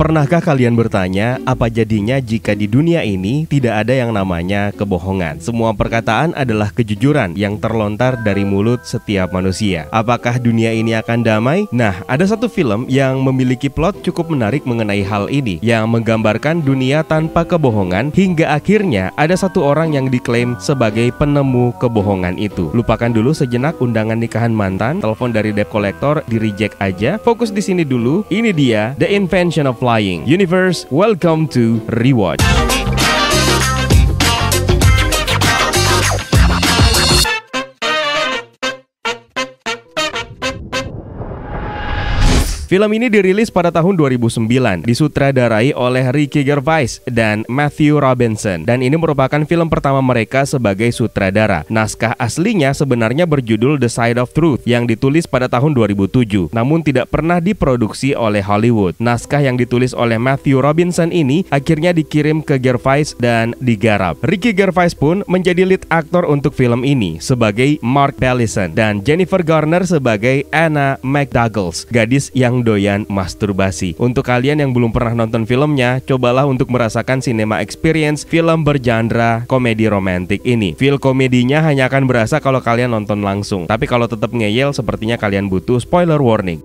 Pernahkah kalian bertanya, apa jadinya jika di dunia ini tidak ada yang namanya kebohongan? Semua perkataan adalah kejujuran yang terlontar dari mulut setiap manusia. Apakah dunia ini akan damai? Nah, ada satu film yang memiliki plot cukup menarik mengenai hal ini, yang menggambarkan dunia tanpa kebohongan hingga akhirnya ada satu orang yang diklaim sebagai penemu kebohongan itu. Lupakan dulu sejenak undangan nikahan mantan, telepon dari debt collector, di reject aja. Fokus di sini dulu. Ini dia, The Invention of Flying. Universe, welcome to Rewatch. Film ini dirilis pada tahun 2009, disutradarai oleh Ricky Gervais dan Matthew Robinson, dan ini merupakan film pertama mereka sebagai sutradara. Naskah aslinya sebenarnya berjudul The Side of Truth yang ditulis pada tahun 2007, namun tidak pernah diproduksi oleh Hollywood. Naskah yang ditulis oleh Matthew Robinson ini akhirnya dikirim ke Gervais dan digarap. Ricky Gervais pun menjadi lead aktor untuk film ini sebagai Mark Bellison dan Jennifer Garner sebagai Anna McDougall, gadis yang doyan masturbasi. Untuk kalian yang belum pernah nonton filmnya, cobalah untuk merasakan cinema experience film bergenre komedi romantik ini. Feel komedinya hanya akan berasa kalau kalian nonton langsung. Tapi kalau tetap ngeyel, sepertinya kalian butuh spoiler warning.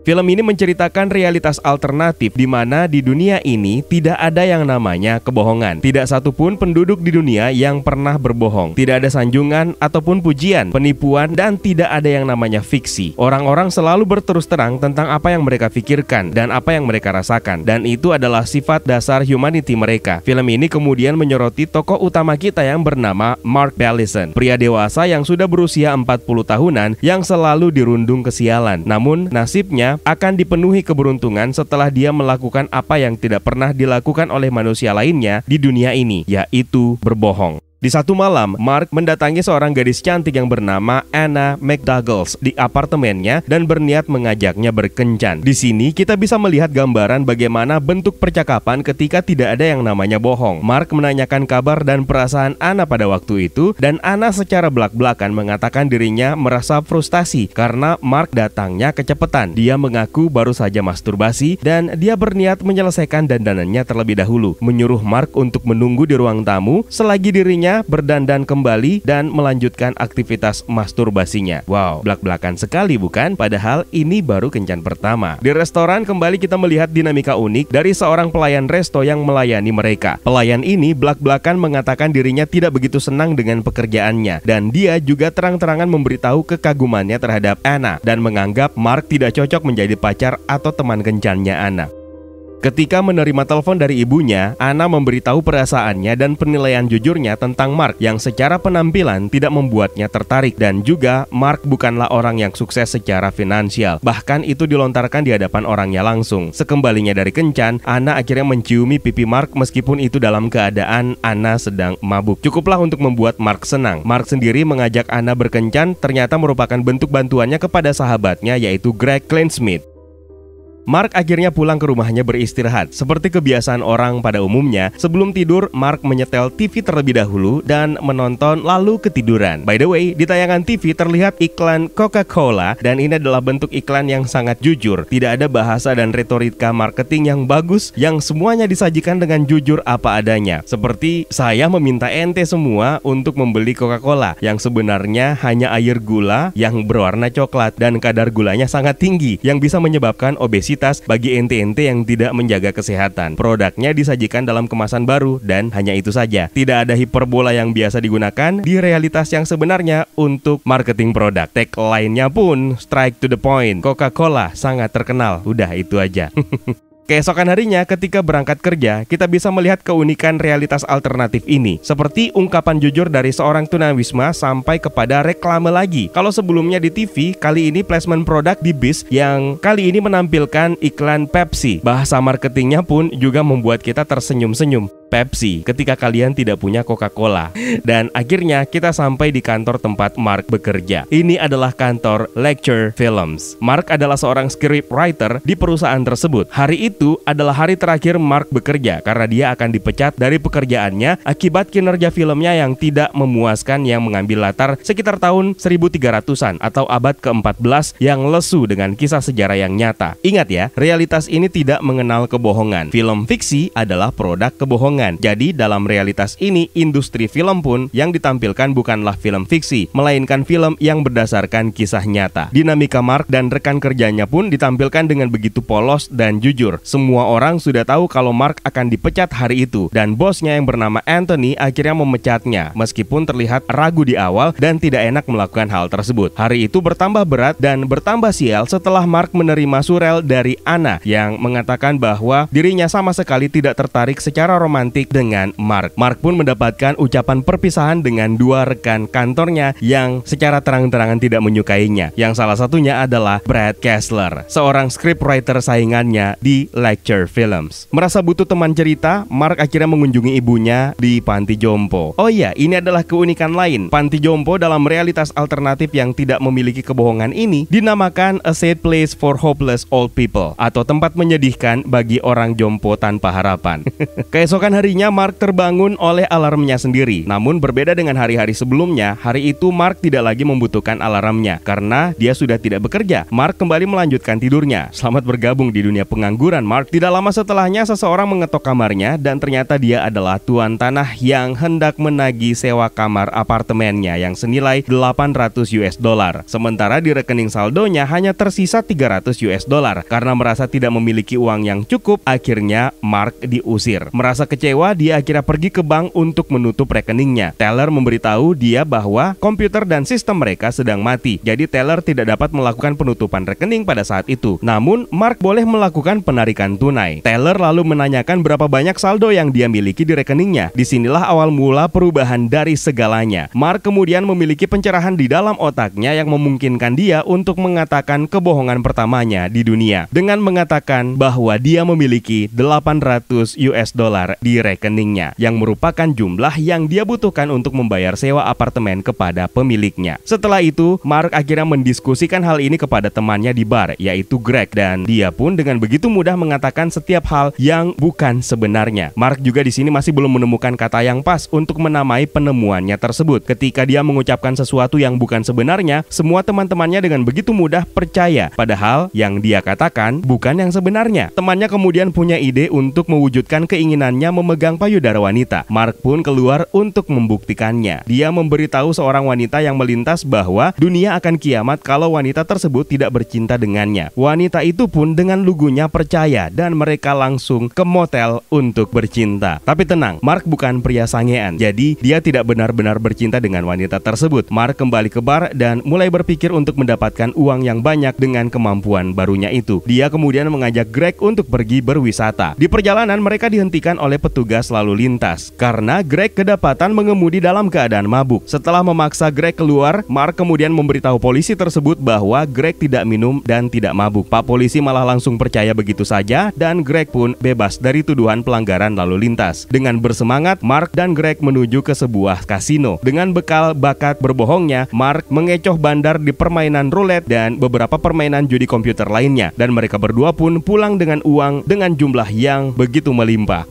Film ini menceritakan realitas alternatif di mana di dunia ini tidak ada yang namanya kebohongan. Tidak satupun penduduk di dunia yang pernah berbohong. Tidak ada sanjungan ataupun pujian, penipuan, dan tidak ada yang namanya fiksi. Orang-orang selalu berterus terang tentang apa yang mereka pikirkan dan apa yang mereka rasakan. Dan itu adalah sifat dasar humanity mereka. Film ini kemudian menyoroti tokoh utama kita yang bernama Mark Bellison, pria dewasa yang sudah berusia 40 tahunan yang selalu dirundung kesialan. Namun nasibnya akan dipenuhi keberuntungan setelah dia melakukan apa yang tidak pernah dilakukan oleh manusia lainnya di dunia ini, yaitu berbohong. Di satu malam, Mark mendatangi seorang gadis cantik yang bernama Anna McDougall di apartemennya dan berniat mengajaknya berkencan. Di sini kita bisa melihat gambaran bagaimana bentuk percakapan ketika tidak ada yang namanya bohong. Mark menanyakan kabar dan perasaan Anna pada waktu itu, dan Anna secara belak-belakan mengatakan dirinya merasa frustasi karena Mark datangnya kecepatan. Dia mengaku baru saja masturbasi dan dia berniat menyelesaikan dandanannya terlebih dahulu, menyuruh Mark untuk menunggu di ruang tamu selagi dirinya berdandan kembali dan melanjutkan aktivitas masturbasinya. Wow, belak-belakan sekali bukan? Padahal ini baru kencan pertama. Di restoran kembali kita melihat dinamika unik dari seorang pelayan resto yang melayani mereka. Pelayan ini belak-belakan mengatakan dirinya tidak begitu senang dengan pekerjaannya, dan dia juga terang-terangan memberitahu kekagumannya terhadap Anna dan menganggap Mark tidak cocok menjadi pacar atau teman kencannya Anna. Ketika menerima telepon dari ibunya, Anna memberitahu perasaannya dan penilaian jujurnya tentang Mark yang secara penampilan tidak membuatnya tertarik, dan juga Mark bukanlah orang yang sukses secara finansial. Bahkan itu dilontarkan di hadapan orangnya langsung. Sekembalinya dari kencan, Anna akhirnya menciumi pipi Mark meskipun itu dalam keadaan Anna sedang mabuk. Cukuplah untuk membuat Mark senang. Mark sendiri mengajak Anna berkencan ternyata merupakan bentuk bantuannya kepada sahabatnya yaitu Greg Kleinschmidt. Mark akhirnya pulang ke rumahnya beristirahat. Seperti kebiasaan orang pada umumnya, sebelum tidur, Mark menyetel TV terlebih dahulu dan menonton lalu ketiduran. By the way, di tayangan TV terlihat iklan Coca-Cola, dan ini adalah bentuk iklan yang sangat jujur. Tidak ada bahasa dan retorika marketing yang bagus, yang semuanya disajikan dengan jujur apa adanya. Seperti, saya meminta ente semua untuk membeli Coca-Cola, yang sebenarnya hanya air gula yang berwarna coklat, dan kadar gulanya sangat tinggi, yang bisa menyebabkan obesitas bagi ente-ente yang tidak menjaga kesehatan. Produknya disajikan dalam kemasan baru dan hanya itu saja. Tidak ada hiperbola yang biasa digunakan di realitas yang sebenarnya untuk marketing produk. Tagline-nya pun straight to the point. Coca-Cola sangat terkenal. Udah itu aja. Keesokan harinya ketika berangkat kerja, kita bisa melihat keunikan realitas alternatif ini. Seperti ungkapan jujur dari seorang tunawisma sampai kepada reklame lagi. Kalau sebelumnya di TV, kali ini placement produk di bis yang kali ini menampilkan iklan Pepsi. Bahasa marketingnya pun juga membuat kita tersenyum-senyum. Pepsi ketika kalian tidak punya Coca-Cola. Dan akhirnya kita sampai di kantor tempat Mark bekerja. Ini adalah kantor Lecture Films. Mark adalah seorang scriptwriter di perusahaan tersebut. Hari itu adalah hari terakhir Mark bekerja karena dia akan dipecat dari pekerjaannya akibat kinerja filmnya yang tidak memuaskan, yang mengambil latar sekitar tahun 1300-an atau abad ke-14 yang lesu dengan kisah sejarah yang nyata. Ingat ya, realitas ini tidak mengenal kebohongan. Film fiksi adalah produk kebohongan. Jadi dalam realitas ini, industri film pun yang ditampilkan bukanlah film fiksi, melainkan film yang berdasarkan kisah nyata. Dinamika Mark dan rekan kerjanya pun ditampilkan dengan begitu polos dan jujur. Semua orang sudah tahu kalau Mark akan dipecat hari itu, dan bosnya yang bernama Anthony akhirnya memecatnya, meskipun terlihat ragu di awal dan tidak enak melakukan hal tersebut. Hari itu bertambah berat dan bertambah sial setelah Mark menerima surel dari Anna yang mengatakan bahwa dirinya sama sekali tidak tertarik secara romantik dengan Mark. Mark pun mendapatkan ucapan perpisahan dengan dua rekan kantornya yang secara terang-terangan tidak menyukainya, yang salah satunya adalah Brad Kessler, seorang scriptwriter saingannya di Lecture Films. Merasa butuh teman cerita, Mark akhirnya mengunjungi ibunya di panti jompo. Oh iya, ini adalah keunikan lain. Panti jompo dalam realitas alternatif yang tidak memiliki kebohongan ini dinamakan a sad place for hopeless old people, atau tempat menyedihkan bagi orang jompo tanpa harapan. Keesokan harinya Mark terbangun oleh alarmnya sendiri. Namun berbeda dengan hari-hari sebelumnya, hari itu Mark tidak lagi membutuhkan alarmnya karena dia sudah tidak bekerja. Mark kembali melanjutkan tidurnya. Selamat bergabung di dunia pengangguran, Mark. Tidak lama setelahnya seseorang mengetok kamarnya dan ternyata dia adalah tuan tanah yang hendak menagih sewa kamar apartemennya yang senilai $800. Sementara di rekening saldonya hanya tersisa $300. Karena merasa tidak memiliki uang yang cukup, akhirnya Mark diusir. Merasa kecewa, dia akhirnya pergi ke bank untuk menutup rekeningnya. Teller memberitahu dia bahwa komputer dan sistem mereka sedang mati. Jadi teller tidak dapat melakukan penutupan rekening pada saat itu. Namun Mark boleh melakukan penarikan tunai. Teller lalu menanyakan berapa banyak saldo yang dia miliki di rekeningnya. Disinilah awal mula perubahan dari segalanya. Mark kemudian memiliki pencerahan di dalam otaknya yang memungkinkan dia untuk mengatakan kebohongan pertamanya di dunia dengan mengatakan bahwa dia memiliki $800 di rekeningnya, yang merupakan jumlah yang dia butuhkan untuk membayar sewa apartemen kepada pemiliknya. Setelah itu, Mark akhirnya mendiskusikan hal ini kepada temannya di bar, yaitu Greg, dan dia pun dengan begitu mudah mengatakan setiap hal yang bukan sebenarnya. Mark juga di sini masih belum menemukan kata yang pas untuk menamai penemuannya tersebut. Ketika dia mengucapkan sesuatu yang bukan sebenarnya, semua teman-temannya dengan begitu mudah percaya, padahal yang dia katakan bukan yang sebenarnya. Temannya kemudian punya ide untuk mewujudkan keinginannya memegang payudara wanita. Mark pun keluar untuk membuktikannya. Dia memberitahu seorang wanita yang melintas bahwa dunia akan kiamat kalau wanita tersebut tidak bercinta dengannya. Wanita itu pun dengan lugunya percaya dan mereka langsung ke motel untuk bercinta. Tapi tenang, Mark bukan pria sangean, jadi dia tidak benar-benar bercinta dengan wanita tersebut. Mark kembali ke bar dan mulai berpikir untuk mendapatkan uang yang banyak dengan kemampuan barunya itu. Dia kemudian mengajak Greg untuk pergi berwisata. Di perjalanan mereka dihentikan oleh petugas lalu lintas karena Greg kedapatan mengemudi dalam keadaan mabuk. Setelah memaksa Greg keluar, Mark kemudian memberitahu polisi tersebut bahwa Greg tidak minum dan tidak mabuk. Pak polisi malah langsung percaya begitu saja dan Greg pun bebas dari tuduhan pelanggaran lalu lintas. Dengan bersemangat, Mark dan Greg menuju ke sebuah kasino. Dengan bekal bakat berbohongnya, Mark mengecoh bandar di permainan roulette dan beberapa permainan judi komputer lainnya, dan mereka berdua pun pulang dengan uang dengan jumlah yang begitu melimpah.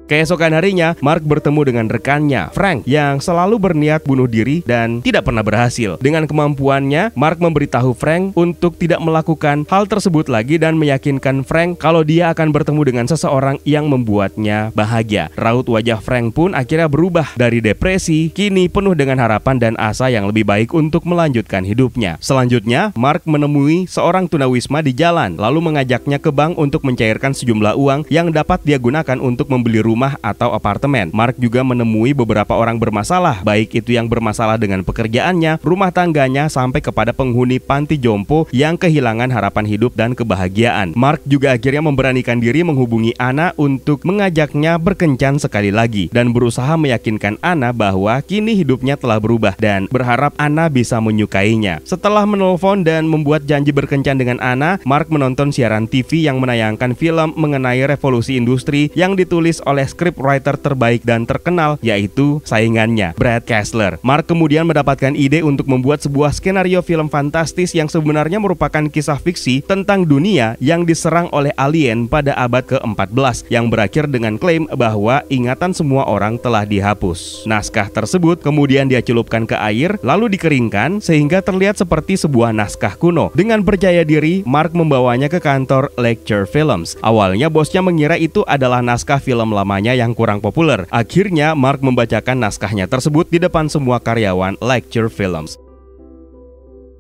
Keesokan harinya, Mark bertemu dengan rekannya, Frank, yang selalu berniat bunuh diri dan tidak pernah berhasil. Dengan kemampuannya, Mark memberitahu Frank untuk tidak melakukan hal tersebut lagi dan meyakinkan Frank kalau dia akan bertemu dengan seseorang yang membuatnya bahagia. Raut wajah Frank pun akhirnya berubah dari depresi, kini penuh dengan harapan dan asa yang lebih baik untuk melanjutkan hidupnya. Selanjutnya, Mark menemui seorang tunawisma di jalan, lalu mengajaknya ke bank untuk mencairkan sejumlah uang yang dapat dia gunakan untuk membeli rumah atau apartemen. Mark juga menemui beberapa orang bermasalah, baik itu yang bermasalah dengan pekerjaannya, rumah tangganya, sampai kepada penghuni panti jompo yang kehilangan harapan hidup dan kebahagiaan. Mark juga akhirnya memberanikan diri menghubungi Anna untuk mengajaknya berkencan sekali lagi dan berusaha meyakinkan Anna bahwa kini hidupnya telah berubah dan berharap Anna bisa menyukainya. Setelah menelpon dan membuat janji berkencan dengan Anna, Mark menonton siaran TV yang menayangkan film mengenai revolusi industri yang ditulis oleh oleh scriptwriter terbaik dan terkenal, yaitu saingannya, Brad Kessler. Mark kemudian mendapatkan ide untuk membuat sebuah skenario film fantastis yang sebenarnya merupakan kisah fiksi tentang dunia yang diserang oleh alien pada abad ke-14 yang berakhir dengan klaim bahwa ingatan semua orang telah dihapus. Naskah tersebut kemudian dia celupkan ke air lalu dikeringkan sehingga terlihat seperti sebuah naskah kuno. Dengan percaya diri, Mark membawanya ke kantor Lecture Films. Awalnya bosnya mengira itu adalah naskah film lamanya yang kurang populer. Akhirnya Mark membacakan naskahnya tersebut di depan semua karyawan Lecture Films.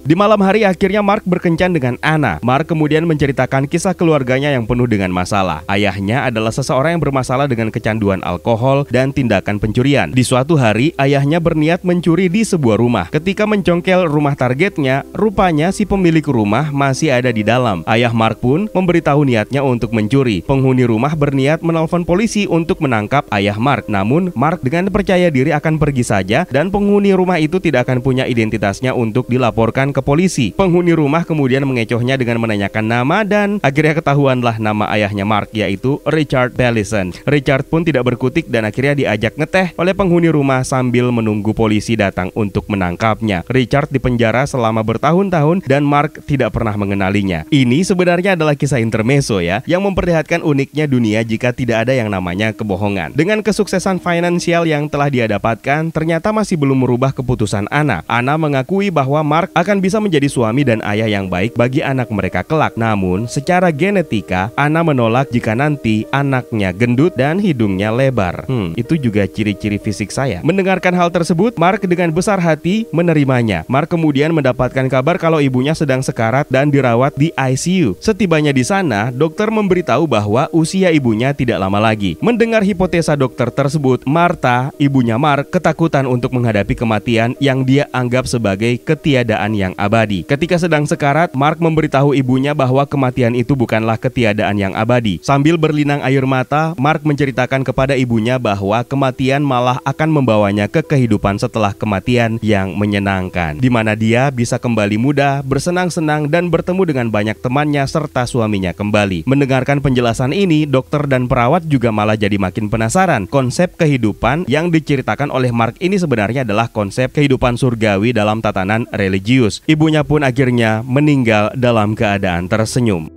Di malam hari akhirnya Mark berkencan dengan Anna. Mark kemudian menceritakan kisah keluarganya yang penuh dengan masalah. Ayahnya adalah seseorang yang bermasalah dengan kecanduan alkohol dan tindakan pencurian. Di suatu hari, ayahnya berniat mencuri di sebuah rumah. Ketika mencongkel rumah targetnya, rupanya si pemilik rumah masih ada di dalam. Ayah Mark pun memberitahu niatnya untuk mencuri. Penghuni rumah berniat menelpon polisi untuk menangkap ayah Mark. Namun, Mark dengan percaya diri akan pergi saja dan penghuni rumah itu tidak akan punya identitasnya untuk dilaporkan ke polisi. Penghuni rumah kemudian mengecohnya dengan menanyakan nama dan akhirnya ketahuanlah nama ayahnya Mark, yaitu Richard Bellison. Richard pun tidak berkutik dan akhirnya diajak ngeteh oleh penghuni rumah sambil menunggu polisi datang untuk menangkapnya. Richard dipenjara selama bertahun-tahun dan Mark tidak pernah mengenalinya. Ini sebenarnya adalah kisah intermezzo ya, yang memperlihatkan uniknya dunia jika tidak ada yang namanya kebohongan. Dengan kesuksesan finansial yang telah dia dapatkan, ternyata masih belum merubah keputusan Anna. Anna mengakui bahwa Mark akan bisa menjadi suami dan ayah yang baik bagi anak mereka kelak. Namun, secara genetika, Anna menolak jika nanti anaknya gendut dan hidungnya lebar. Itu juga ciri-ciri fisik saya. Mendengarkan hal tersebut, Mark dengan besar hati menerimanya. Mark kemudian mendapatkan kabar kalau ibunya sedang sekarat dan dirawat di ICU. Setibanya di sana, dokter memberitahu bahwa usia ibunya tidak lama lagi. Mendengar hipotesa dokter tersebut, Martha, ibunya Mark, ketakutan untuk menghadapi kematian yang dia anggap sebagai ketiadaan yang abadi. Ketika sedang sekarat, Mark memberitahu ibunya bahwa kematian itu bukanlah ketiadaan yang abadi. Sambil berlinang air mata, Mark menceritakan kepada ibunya bahwa kematian malah akan membawanya ke kehidupan setelah kematian yang menyenangkan, di mana dia bisa kembali muda, bersenang-senang dan bertemu dengan banyak temannya serta suaminya kembali. Mendengarkan penjelasan ini, dokter dan perawat juga malah jadi makin penasaran. Konsep kehidupan yang diceritakan oleh Mark ini sebenarnya adalah konsep kehidupan surgawi dalam tatanan religius. Ibunya pun akhirnya meninggal dalam keadaan tersenyum.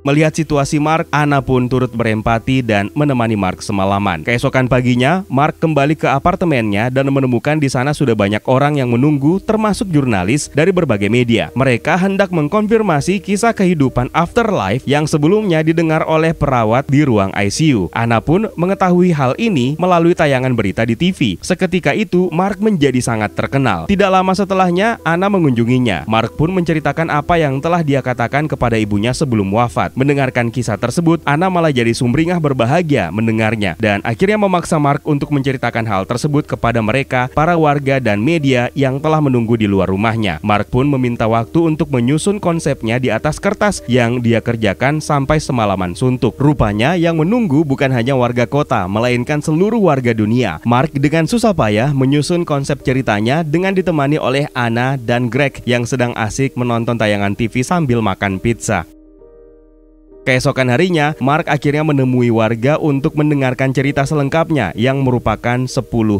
Melihat situasi Mark, Anna pun turut berempati dan menemani Mark semalaman. Keesokan paginya, Mark kembali ke apartemennya dan menemukan di sana sudah banyak orang yang menunggu, termasuk jurnalis dari berbagai media. Mereka hendak mengkonfirmasi kisah kehidupan afterlife yang sebelumnya didengar oleh perawat di ruang ICU. Anna pun mengetahui hal ini melalui tayangan berita di TV. Seketika itu, Mark menjadi sangat terkenal. Tidak lama setelahnya, Anna mengunjunginya. Mark pun menceritakan apa yang telah dia katakan kepada ibunya sebelum wafat. Mendengarkan kisah tersebut, Anna malah jadi sumringah berbahagia mendengarnya dan akhirnya memaksa Mark untuk menceritakan hal tersebut kepada mereka, para warga dan media yang telah menunggu di luar rumahnya. Mark pun meminta waktu untuk menyusun konsepnya di atas kertas yang dia kerjakan sampai semalaman suntuk. Rupanya yang menunggu bukan hanya warga kota, melainkan seluruh warga dunia. Mark dengan susah payah menyusun konsep ceritanya dengan ditemani oleh Anna dan Greg yang sedang asik menonton tayangan TV sambil makan pizza. Keesokan harinya, Mark akhirnya menemui warga untuk mendengarkan cerita selengkapnya yang merupakan 10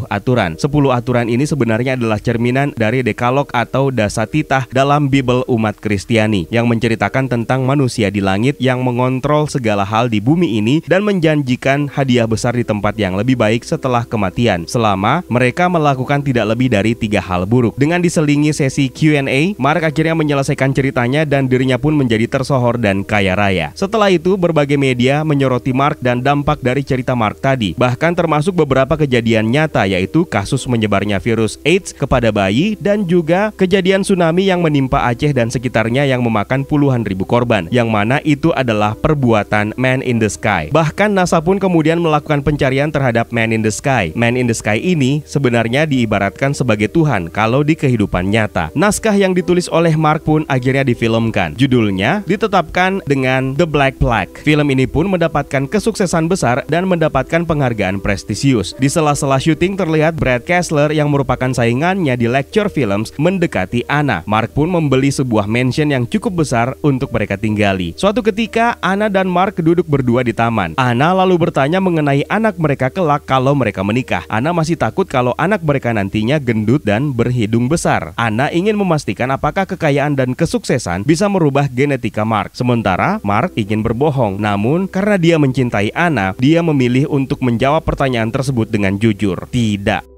aturan. 10 aturan ini sebenarnya adalah cerminan dari Dekalog atau Dasatitah dalam Bible umat Kristiani yang menceritakan tentang manusia di langit yang mengontrol segala hal di bumi ini dan menjanjikan hadiah besar di tempat yang lebih baik setelah kematian selama mereka melakukan tidak lebih dari 3 hal buruk. Dengan diselingi sesi Q&A, Mark akhirnya menyelesaikan ceritanya dan dirinya pun menjadi tersohor dan kaya raya. Setelah itu, berbagai media menyoroti Mark dan dampak dari cerita Mark tadi, bahkan termasuk beberapa kejadian nyata, yaitu kasus menyebarnya virus AIDS kepada bayi dan juga kejadian tsunami yang menimpa Aceh dan sekitarnya yang memakan puluhan ribu korban, yang mana itu adalah perbuatan Man in the Sky. Bahkan NASA pun kemudian melakukan pencarian terhadap Man in the Sky. Man in the Sky ini sebenarnya diibaratkan sebagai Tuhan kalau di kehidupan nyata. Naskah yang ditulis oleh Mark pun akhirnya difilmkan. Judulnya ditetapkan dengan The Black Black Plague. Film ini pun mendapatkan kesuksesan besar dan mendapatkan penghargaan prestisius. Di sela-sela syuting terlihat Brad Kessler yang merupakan saingannya di Lecture Films mendekati Anna. Mark pun membeli sebuah mansion yang cukup besar untuk mereka tinggali. Suatu ketika, Anna dan Mark duduk berdua di taman. Anna lalu bertanya mengenai anak mereka kelak kalau mereka menikah. Anna masih takut kalau anak mereka nantinya gendut dan berhidung besar. Anna ingin memastikan apakah kekayaan dan kesuksesan bisa merubah genetika Mark. Sementara Mark ingin berbohong. Namun karena dia mencintai Anna, dia memilih untuk menjawab pertanyaan tersebut dengan jujur. Tidak.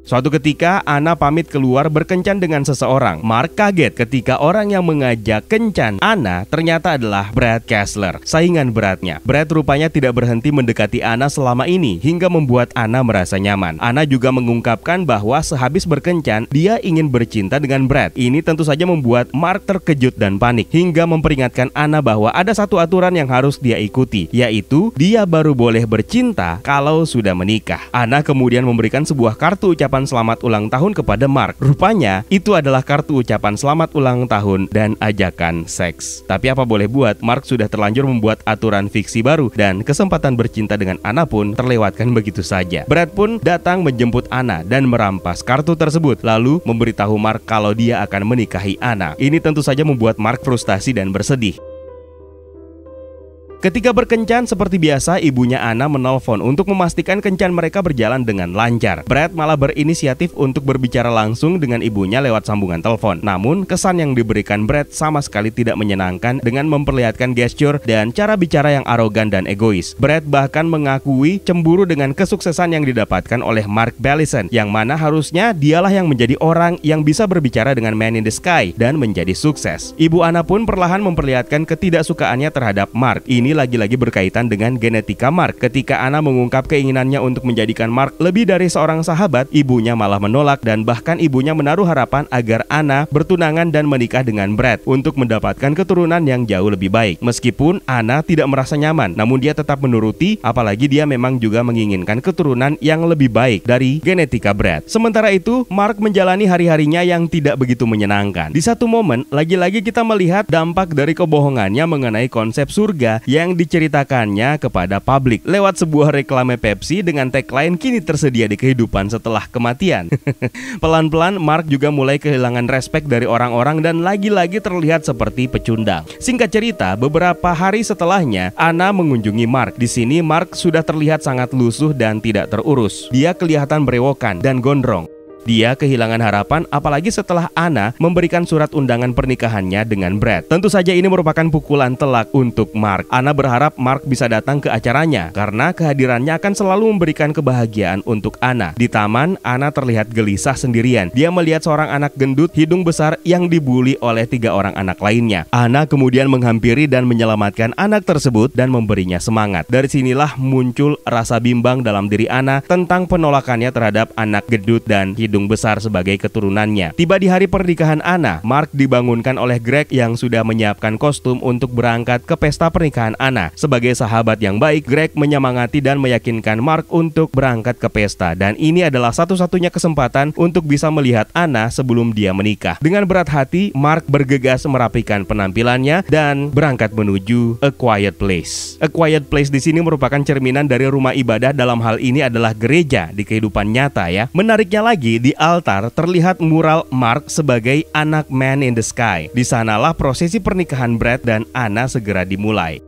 Suatu ketika, Anna pamit keluar berkencan dengan seseorang. Mark kaget ketika orang yang mengajak kencan Anna ternyata adalah Brad Kessler, saingan beratnya. Brad rupanya tidak berhenti mendekati Anna selama ini hingga membuat Anna merasa nyaman. Anna juga mengungkapkan bahwa sehabis berkencan, dia ingin bercinta dengan Brad. Ini tentu saja membuat Mark terkejut dan panik hingga memperingatkan Anna bahwa ada satu aturan yang harus dia ikuti, yaitu dia baru boleh bercinta kalau sudah menikah. Anna kemudian memberikan sebuah kartu ucapan selamat ulang tahun kepada Mark. Rupanya itu adalah kartu ucapan selamat ulang tahun dan ajakan seks. Tapi apa boleh buat, Mark sudah terlanjur membuat aturan fiksi baru dan kesempatan bercinta dengan Anna pun terlewatkan begitu saja. Brad pun datang menjemput Anna dan merampas kartu tersebut, lalu memberitahu Mark kalau dia akan menikahi Anna. Ini tentu saja membuat Mark frustasi dan bersedih. Ketika berkencan seperti biasa, ibunya Anna menelpon untuk memastikan kencan mereka berjalan dengan lancar. Brad malah berinisiatif untuk berbicara langsung dengan ibunya lewat sambungan telepon. Namun, kesan yang diberikan Brad sama sekali tidak menyenangkan dengan memperlihatkan gestur dan cara bicara yang arogan dan egois. Brad bahkan mengakui cemburu dengan kesuksesan yang didapatkan oleh Mark Bellison, yang mana harusnya dialah yang menjadi orang yang bisa berbicara dengan Man in the Sky dan menjadi sukses. Ibu Anna pun perlahan memperlihatkan ketidaksukaannya terhadap Mark. Ini lagi-lagi berkaitan dengan genetika Mark. Ketika Anna mengungkap keinginannya untuk menjadikan Mark lebih dari seorang sahabat, ibunya malah menolak dan bahkan ibunya menaruh harapan agar Anna bertunangan dan menikah dengan Brad untuk mendapatkan keturunan yang jauh lebih baik. Meskipun Anna tidak merasa nyaman, namun dia tetap menuruti, apalagi dia memang juga menginginkan keturunan yang lebih baik dari genetika Brad. Sementara itu, Mark menjalani hari-harinya yang tidak begitu menyenangkan. Di satu momen, lagi-lagi kita melihat dampak dari kebohongannya mengenai konsep surga yang diceritakannya kepada publik lewat sebuah reklame Pepsi dengan tagline kini tersedia di kehidupan setelah kematian. Pelan-pelan Mark juga mulai kehilangan respek dari orang-orang dan lagi-lagi terlihat seperti pecundang. Singkat cerita, beberapa hari setelahnya Anna mengunjungi Mark. Di sini Mark sudah terlihat sangat lusuh dan tidak terurus. Dia kelihatan berewokan dan gondrong. Dia kehilangan harapan apalagi setelah Anna memberikan surat undangan pernikahannya dengan Brad. Tentu saja ini merupakan pukulan telak untuk Mark. Anna berharap Mark bisa datang ke acaranya karena kehadirannya akan selalu memberikan kebahagiaan untuk Anna. Di taman, Anna terlihat gelisah sendirian. Dia melihat seorang anak gendut hidung besar yang dibuli oleh 3 orang anak lainnya. Anna kemudian menghampiri dan menyelamatkan anak tersebut dan memberinya semangat. Dari sinilah muncul rasa bimbang dalam diri Anna tentang penolakannya terhadap anak gendut dan hidung besar sebagai keturunannya. Tiba di hari pernikahan Anna, Mark dibangunkan oleh Greg yang sudah menyiapkan kostum untuk berangkat ke pesta pernikahan Anna. Sebagai sahabat yang baik, Greg menyemangati dan meyakinkan Mark untuk berangkat ke pesta, dan ini adalah satu-satunya kesempatan untuk bisa melihat Anna sebelum dia menikah. Dengan berat hati, Mark bergegas merapikan penampilannya dan berangkat menuju A Quiet Place. A Quiet Place di sini merupakan cerminan dari rumah ibadah, dalam hal ini adalah gereja di kehidupan nyata ya. Menariknya lagi, di altar terlihat mural Mark sebagai anak Man in the Sky. Di sanalah prosesi pernikahan Brad dan Anna segera dimulai.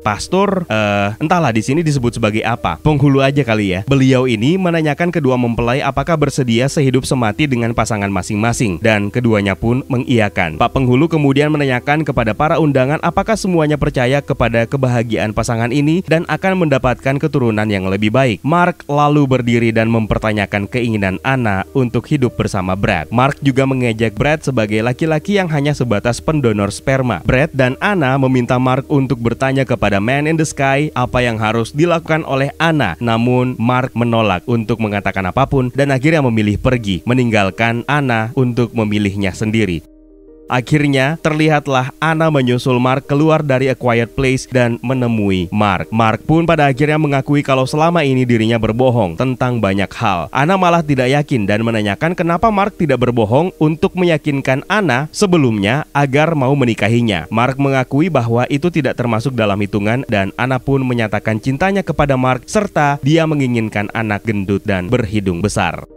Pastor, entahlah di sini disebut sebagai apa, penghulu aja kali ya. Beliau ini menanyakan kedua mempelai apakah bersedia sehidup semati dengan pasangan masing-masing, dan keduanya pun mengiyakan. Pak penghulu kemudian menanyakan kepada para undangan apakah semuanya percaya kepada kebahagiaan pasangan ini dan akan mendapatkan keturunan yang lebih baik. Mark lalu berdiri dan mempertanyakan keinginan Anna untuk hidup bersama Brad. Mark juga mengejek Brad sebagai laki-laki yang hanya sebatas pendonor sperma. Brad dan Anna meminta Mark untuk bertanya kepada Man in the Sky apa yang harus dilakukan oleh Anna. Namun Mark menolak untuk mengatakan apapun dan akhirnya memilih pergi, meninggalkan Anna untuk memilihnya sendiri. Akhirnya, terlihatlah Anna menyusul Mark keluar dari A Quiet Place dan menemui Mark. Mark pun pada akhirnya mengakui kalau selama ini dirinya berbohong tentang banyak hal. Anna malah tidak yakin dan menanyakan kenapa Mark tidak berbohong untuk meyakinkan Anna sebelumnya agar mau menikahinya. Mark mengakui bahwa itu tidak termasuk dalam hitungan dan Anna pun menyatakan cintanya kepada Mark serta dia menginginkan anak gendut dan berhidung besar.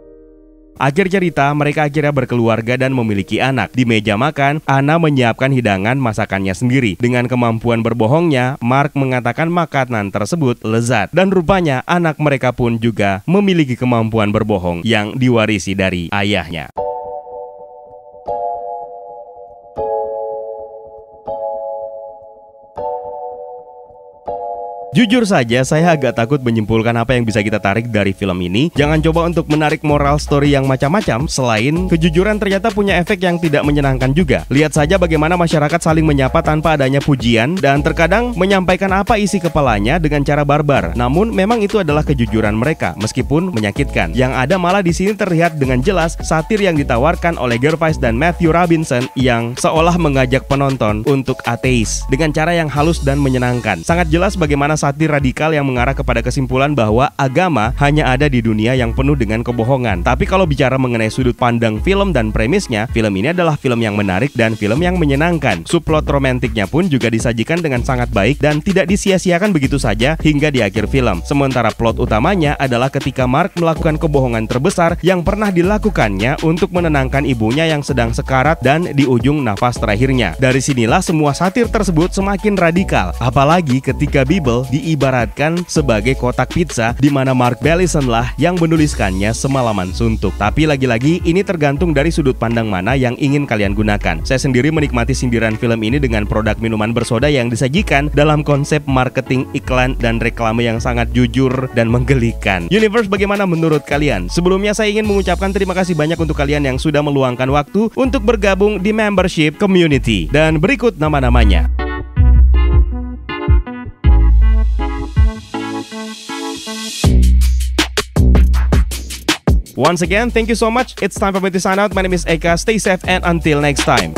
Akhir cerita, mereka akhirnya berkeluarga dan memiliki anak. Di meja makan, Anna menyiapkan hidangan masakannya sendiri. Dengan kemampuan berbohongnya, Mark mengatakan makanan tersebut lezat. Dan rupanya anak mereka pun juga memiliki kemampuan berbohong yang diwarisi dari ayahnya. Jujur saja, saya agak takut menyimpulkan apa yang bisa kita tarik dari film ini. Jangan coba untuk menarik moral story yang macam-macam. Selain kejujuran ternyata punya efek yang tidak menyenangkan juga. Lihat saja bagaimana masyarakat saling menyapa tanpa adanya pujian dan terkadang menyampaikan apa isi kepalanya dengan cara barbar. Namun memang itu adalah kejujuran mereka, meskipun menyakitkan. Yang ada malah di sini terlihat dengan jelas satir yang ditawarkan oleh Gervais dan Matthew Robinson yang seolah mengajak penonton untuk ateis dengan cara yang halus dan menyenangkan. Sangat jelas bagaimana satir radikal yang mengarah kepada kesimpulan bahwa agama hanya ada di dunia yang penuh dengan kebohongan. Tapi kalau bicara mengenai sudut pandang film dan premisnya, film ini adalah film yang menarik dan film yang menyenangkan. Subplot romantiknya pun juga disajikan dengan sangat baik dan tidak disia-siakan begitu saja hingga di akhir film. Sementara plot utamanya adalah ketika Mark melakukan kebohongan terbesar yang pernah dilakukannya untuk menenangkan ibunya yang sedang sekarat dan di ujung nafas terakhirnya. Dari sinilah semua satir tersebut semakin radikal. Apalagi ketika Bible diibaratkan sebagai kotak pizza di mana Mark Bellison lah yang menuliskannya semalaman suntuk. Tapi lagi-lagi ini tergantung dari sudut pandang mana yang ingin kalian gunakan. Saya sendiri menikmati sindiran film ini dengan produk minuman bersoda yang disajikan dalam konsep marketing, iklan, dan reklame yang sangat jujur dan menggelikan. Universe, bagaimana menurut kalian? Sebelumnya saya ingin mengucapkan terima kasih banyak untuk kalian yang sudah meluangkan waktu untuk bergabung di membership community. Dan berikut nama-namanya. Once again, thank you so much. It's time for me to sign out. My name is Eka. Stay safe and until next time.